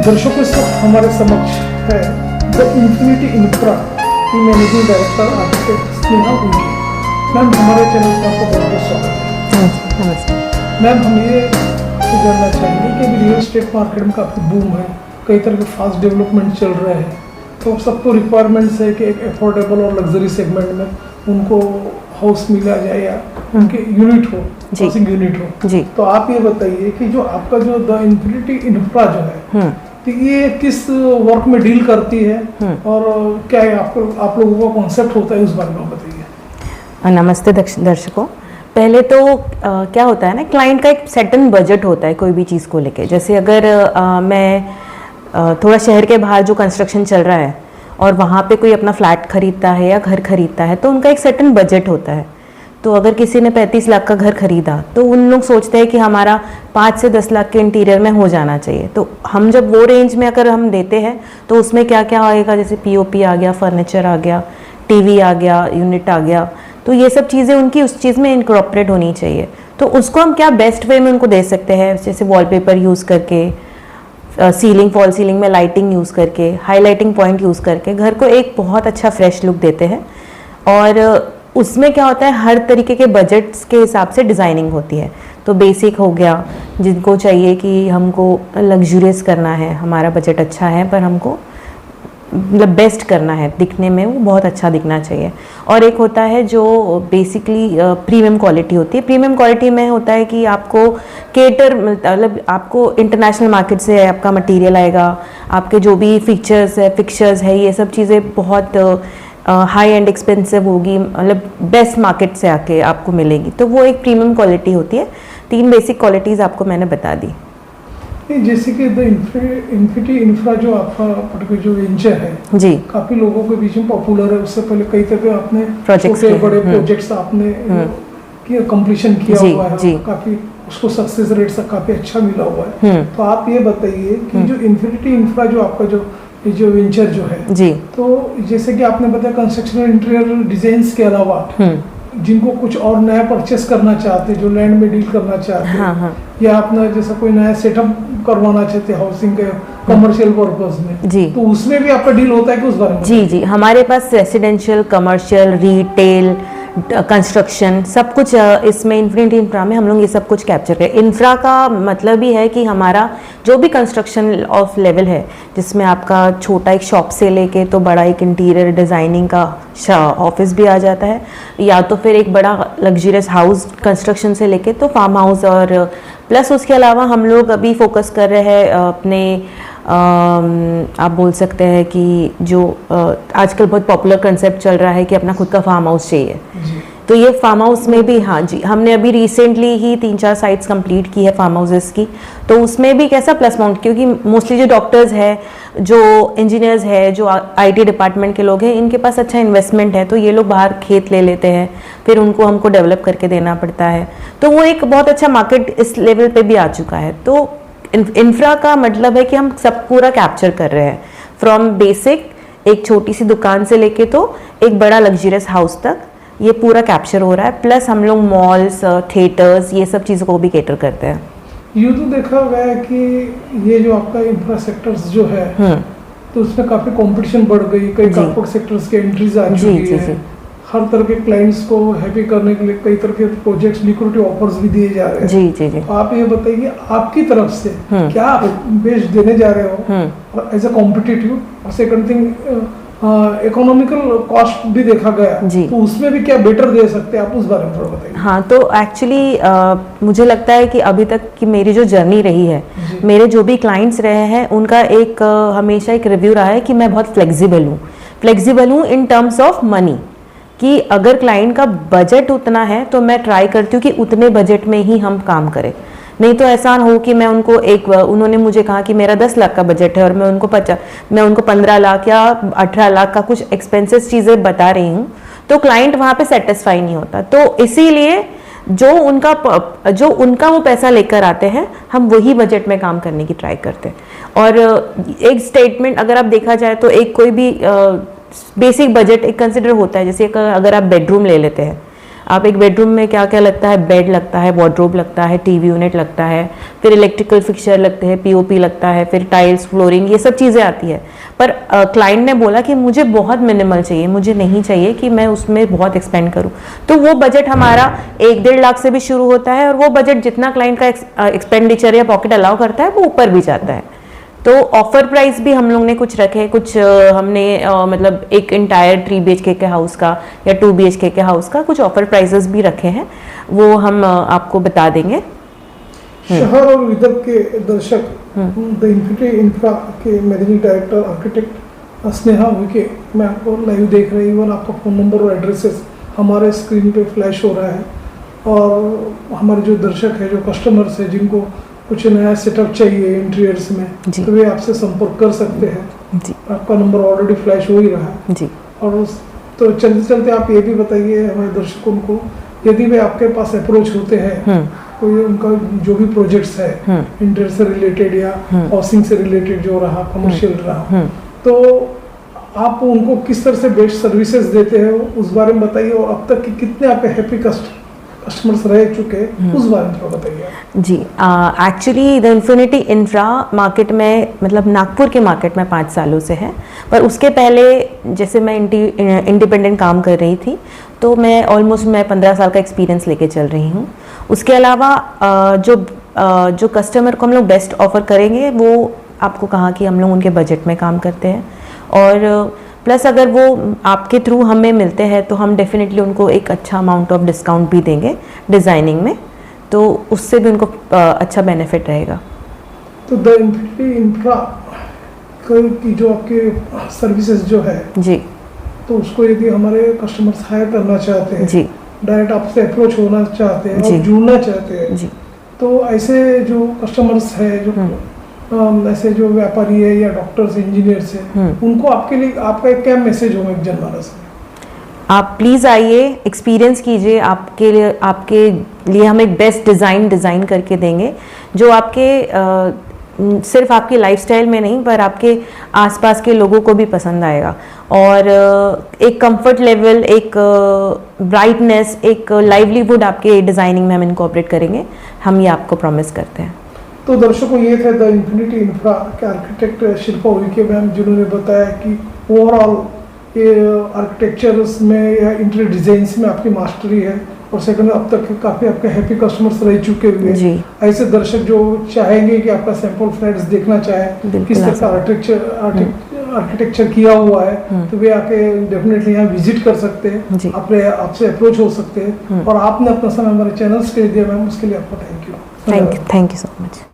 दर्शकों इस वक्त हमारे समक्ष है द इन्फिनिटी इंफ्रा की मैनेजिंग डायरेक्टर आर्किटेक्ट स्नेहा उनकी। मैम, हमारे चैनल पर आपका बहुत बहुत स्वागत है। नमस्ते मैम, हम ये जानना चाहेंगे कि अभी रियल एस्टेट मार्केट में काफ़ी बूम है, कई तरह के फास्ट डेवलपमेंट चल रहे हैं, तो सबको रिक्वायरमेंट्स है कि एक अफोर्डेबल और लग्जरी सेगमेंट में उनको हाउस मिला जाए या उनके यूनिट हो, हाउसिंग यूनिट हो जी। तो आप ये बताइए कि जो आपका जो द इन्फिनिटी इंफ्रा जो है तो ये किस वर्क में डील करती है और क्या है आप लोगों का कॉन्सेप्ट होता है, उस बारे में बताइए। नमस्ते दर्शकों। पहले तो क्या होता है ना, क्लाइंट का एक सर्टेन बजट होता है कोई भी चीज़ को लेके। जैसे अगर मैं थोड़ा शहर के बाहर जो कंस्ट्रक्शन चल रहा है और वहाँ पे कोई अपना फ्लैट खरीदता है या घर खरीदता है तो उनका एक सर्टेन बजट होता है। तो अगर किसी ने 35 लाख का घर खरीदा तो उन लोग सोचते हैं कि हमारा 5 से 10 लाख के इंटीरियर में हो जाना चाहिए। तो हम जब वो रेंज में अगर हम देते हैं तो उसमें क्या क्या आएगा, जैसे पीओपी आ गया, फर्नीचर आ गया, टीवी आ गया, यूनिट आ गया, तो ये सब चीज़ें उनकी उस चीज़ में इनकॉर्पोरेट होनी चाहिए। तो उसको हम क्या बेस्ट वे में उनको दे सकते हैं, जैसे वॉलपेपर यूज़ करके, सीलिंग फॉल सीलिंग में लाइटिंग यूज़ करके, हाईलाइटिंग पॉइंट यूज़ करके घर को एक बहुत अच्छा फ्रेश लुक देते हैं। और उसमें क्या होता है, हर तरीके के बजट्स के हिसाब से डिज़ाइनिंग होती है। तो बेसिक हो गया, जिनको चाहिए कि हमको लग्जूरियस करना है, हमारा बजट अच्छा है पर हमको मतलब बेस्ट करना है, दिखने में वो बहुत अच्छा दिखना चाहिए। और एक होता है जो बेसिकली प्रीमियम क्वालिटी होती है। प्रीमियम क्वालिटी में होता है कि आपको केटर मतलब आपको इंटरनेशनल मार्केट से आपका मटेरियल आएगा, आपके जो भी फिक्चर्स है ये सब चीज़ें बहुत हाई एंड एक्सपेंसिव होगी, मतलब बेस्ट मार्केट से आके आपको मिलेगी। तो वो एक प्रीमियम क्वालिटी होती है। 3 बेसिक क्वालिटीज़ आपको मैंने बता दी। जैसे कि द इन्फिनिटी इंफ्रा जो आपका पर्टिकुलर जो वेंचर है जी, काफी लोगों के बीच में पॉपुलर है। उससे पहले कई तरह के आपने प्रोजेक्ट्स छोटे बड़े प्रोजेक्ट्स आपने कंप्लीशन किया जी, हुआ है, जी। काफी उसको सक्सेस रेट से काफी अच्छा मिला हुआ है। तो आप ये बताइए कि जो इन्फिनिटी इंफ्रा जो आपका जो वेंचर जो है जी, तो जैसे कि आपने बताया कंस्ट्रक्शन इंटीरियर डिजाइन्स के अलावा जिनको कुछ और नया परचेस करना चाहते, जो लैंड में डील करना चाहते हाँ, या अपना जैसा कोई नया सेटअप करवाना चाहते हाउसिंग के कमर्शियल पर्पस में, जी, तो उसमें भी आपका डील होता है कि उस बारे में? जी, हमारे पास रेसिडेंशियल, कमर्शियल, रिटेल, कंस्ट्रक्शन सब कुछ इसमें इन्फिनिटी इंफ्रा में हम लोग ये सब कुछ कैप्चर करें। इंफ्रा का मतलब ही है कि हमारा जो भी कंस्ट्रक्शन ऑफ लेवल है, जिसमें आपका छोटा एक शॉप से लेके तो बड़ा एक इंटीरियर डिज़ाइनिंग का ऑफिस भी आ जाता है, या तो फिर एक बड़ा लग्जरियस हाउस कंस्ट्रक्शन से लेके तो फार्म हाउस। और प्लस उसके अलावा हम लोग अभी फोकस कर रहे हैं अपने आप बोल सकते हैं कि जो आजकल बहुत पॉपुलर कंसेप्ट चल रहा है कि अपना खुद का फार्म हाउस चाहिए। तो ये फार्म हाउस में भी, हाँ जी, हमने अभी रिसेंटली ही 3-4 साइट्स कंप्लीट की है फार्म हाउसेस की। तो उसमें भी कैसा प्लस पॉइंट, क्योंकि मोस्टली जो डॉक्टर्स है, जो इंजीनियर्स है, जो आईटी डिपार्टमेंट के लोग हैं, इनके पास अच्छा इन्वेस्टमेंट है, तो ये लोग बाहर खेत ले लेते हैं, फिर उनको हमको डेवलप करके देना पड़ता है। तो वो एक बहुत अच्छा मार्केट इस लेवल पे भी आ चुका है। तो इंफ्रा का मतलब है कि हम सब पूरा कैप्चर कर रहे हैं, फ्रॉम बेसिक एक छोटी सी दुकान से लेके तो एक बड़ा लग्जरियस हाउस तक, ये पूरा कैप्चर हो रहा है। प्लस हम लोग मॉल्स, थिएटर्स, ये सब चीज़ों को भी कैटर करते हैं। यूँ तो देखा गया है कि ये जो आपका इंफ्रा सेक्टर्स जो है तो उसमें काफी कंपटीशन बढ़ गई, कई कॉर्पोरेट सेक्टर्स के एंट्रीज आ चुकी है। हर तरह के क्लाइंट्स को हैप्पी करने के लिए कई तरह के प्रोजेक्ट्स, लिक्विडिटी ऑफर्स भी दिए जा रहे हैं। जी। तो आप ये बताइए आपकी तरफ से क्या बेस्ट देने जा रहे हो एज ए कॉम्पिटिटिव, और सेकंड थिंग इकोनॉमिकल कॉस्ट भी देखा गया जी, तो उसमें भी क्या बेटर दे सकते हैं, आप उस बारे में थोड़ा बताइए। हाँ, तो एक्चुअली मुझे लगता है कि अभी तक की मेरी जो जर्नी रही है, मेरे जो भी क्लाइंट्स रहे हैं, उनका एक हमेशा एक रिव्यू रहा है कि मैं बहुत फ्लेक्सिबल हूँ इन टर्म्स ऑफ मनी, कि अगर क्लाइंट का बजट उतना है तो मैं ट्राई करती हूँ कि उतने बजट में ही हम काम करें। नहीं तो ऐसा हो कि मैं उनको उन्होंने मुझे कहा कि मेरा 10 लाख का बजट है और मैं उनको 15 लाख या 18 लाख का कुछ एक्सपेंसेस चीज़ें बता रही हूँ, तो क्लाइंट वहाँ पे सेटिस्फाई नहीं होता। तो इसीलिए जो उनका वो पैसा लेकर आते हैं, हम वही बजट में काम करने की ट्राई करते हैं। और एक स्टेटमेंट अगर आप देखा जाए तो एक कोई भी बेसिक बजट एक कंसिडर होता है। जैसे अगर आप बेडरूम ले लेते हैं, आप एक बेडरूम में क्या क्या लगता है, बेड लगता है, वार्डरोब लगता है, टीवी यूनिट लगता है, फिर इलेक्ट्रिकल फिक्सचर लगते हैं, पीओपी लगता है, फिर टाइल्स, फ्लोरिंग, ये सब चीज़ें आती है। पर क्लाइंट ने बोला कि मुझे बहुत मिनिमल चाहिए, मुझे नहीं चाहिए कि मैं उसमें बहुत एक्सपेंड करूं। तो वो बजट हमारा 1-1.5 लाख से भी शुरू होता है, और वो बजट जितना क्लाइंट का एक्सपेंडिचर या पॉकेट अलाउ करता है वो ऊपर भी जाता है। तो ऑफर प्राइस भी हम लोग ने कुछ रखे, कुछ हमने मतलब एक इंटायर 3 BHK के हाउस का या 2 BHK के हाउस का कुछ ऑफर प्राइसेस भी रखे हैं, वो हम आपको बता देंगे। शहर और विदर्भ के दर्शक द इन्फिनिटी इंफ्रा के मैनेजिंग डायरेक्टर आर्किटेक्ट स्नेहा विके, मैं आपको लाइव देख रही हूँ और आपका फ़ोन नंबर और एड्रेसेस हमारे स्क्रीन पे फ्लैश हो रहा है। और हमारे जो दर्शक है, जो कस्टमर्स है, जिनको कुछ नया सेटअप चाहिए इंटीरियर्स में, तो वे आपसे संपर्क कर सकते हैं जी। आपका नंबर ऑलरेडी फ्लैश हो ही रहा है जी। और तो चलते चलते आप ये भी बताइए हमारे दर्शकों को, यदि वे आपके पास अप्रोच होते हैं, कोई उनका जो भी प्रोजेक्ट्स है इंटीरियर से रिलेटेड या हाउसिंग से रिलेटेड जो रहा, कमर्शियल रहा, तो आप उनको किस तरह से बेस्ट सर्विसेज देते हैं उस बारे में बताइए। और अब तक कि कितने आपके हैप्पी कस्टमर्स रह चुके हैं उस बारे में थोड़ा बताइए जी। Actually the infinity infra market में, मतलब नागपुर के मार्केट में 5 सालों से है। पर उसके पहले जैसे मैं इंडिपेंडेंट काम कर रही थी, तो मैं ऑलमोस्ट 15 साल का एक्सपीरियंस लेके चल रही हूँ। उसके अलावा जो कस्टमर को हम लोग बेस्ट ऑफर करेंगे, वो आपको कहा कि हम लोग उनके बजट में काम करते हैं। और प्लस अगर वो आपके थ्रू हमें मिलते हैं तो हम डेफिनेटली उनको एक अच्छा अमाउंट ऑफ डिस्काउंट भी देंगे डिज़ाइनिंग में, तो उससे भी उनको अच्छा बेनिफिट रहेगा। तो द इन्फिनिटी इंफ्रा की जो आपके सर्विसेज जो है जी, तो उसको यदि हमारे कस्टमर्स हायर करना चाहते हैं जी, डायरेक्ट आपसे अप्रोच होना चाहते हैं और जुड़ना चाहते हैं जी, तो ऐसे जो कस्टमर्स है, जो ऐसे जो व्यापारी है या डॉक्टर्स, इंजीनियर्स है, उनको आपके लिए आपका एक क्या मैसेज होगा एक जनमानस में? आप प्लीज़ आइए, एक्सपीरियंस कीजिए। आपके लिए हम एक बेस्ट डिज़ाइन करके देंगे, जो आपके सिर्फ आपकी लाइफस्टाइल में नहीं, पर आपके आसपास के लोगों को भी पसंद आएगा। और एक कंफर्ट लेवल, एक ब्राइटनेस, एक लाइवलीहुड आपके डिज़ाइनिंग में हम इनकॉर्पोरेट करेंगे, हम ये आपको प्रॉमिस करते हैं। तो दर्शकों, ये थे द इन्फिनिटी इंफ्रा के आर्किटेक्ट शिल्पा उइके मैम, जिन्होंने बताया कि ओवरऑल ये आर्किटेक्चर्स में या इंटीरियर डिजाइन्स में आपकी मास्टरी है, और सेकंड अब तक काफ़ी आपके हैप्पी कस्टमर्स रह चुके हुए हैं। ऐसे दर्शक जो चाहेंगे कि आपका सैंपल फ्लैट्स देखना चाहे, किस तरह का आर्किटेक्चर किया हुआ है, तो वे आके डेफिनेटली यहाँ विजिट कर सकते हैं, आपसे अप्रोच हो सकते हैं। और आपने अपना समय हमारे चैनल्स के लिए दिया मैम, उसके लिए आपको thank you. Thank you so much.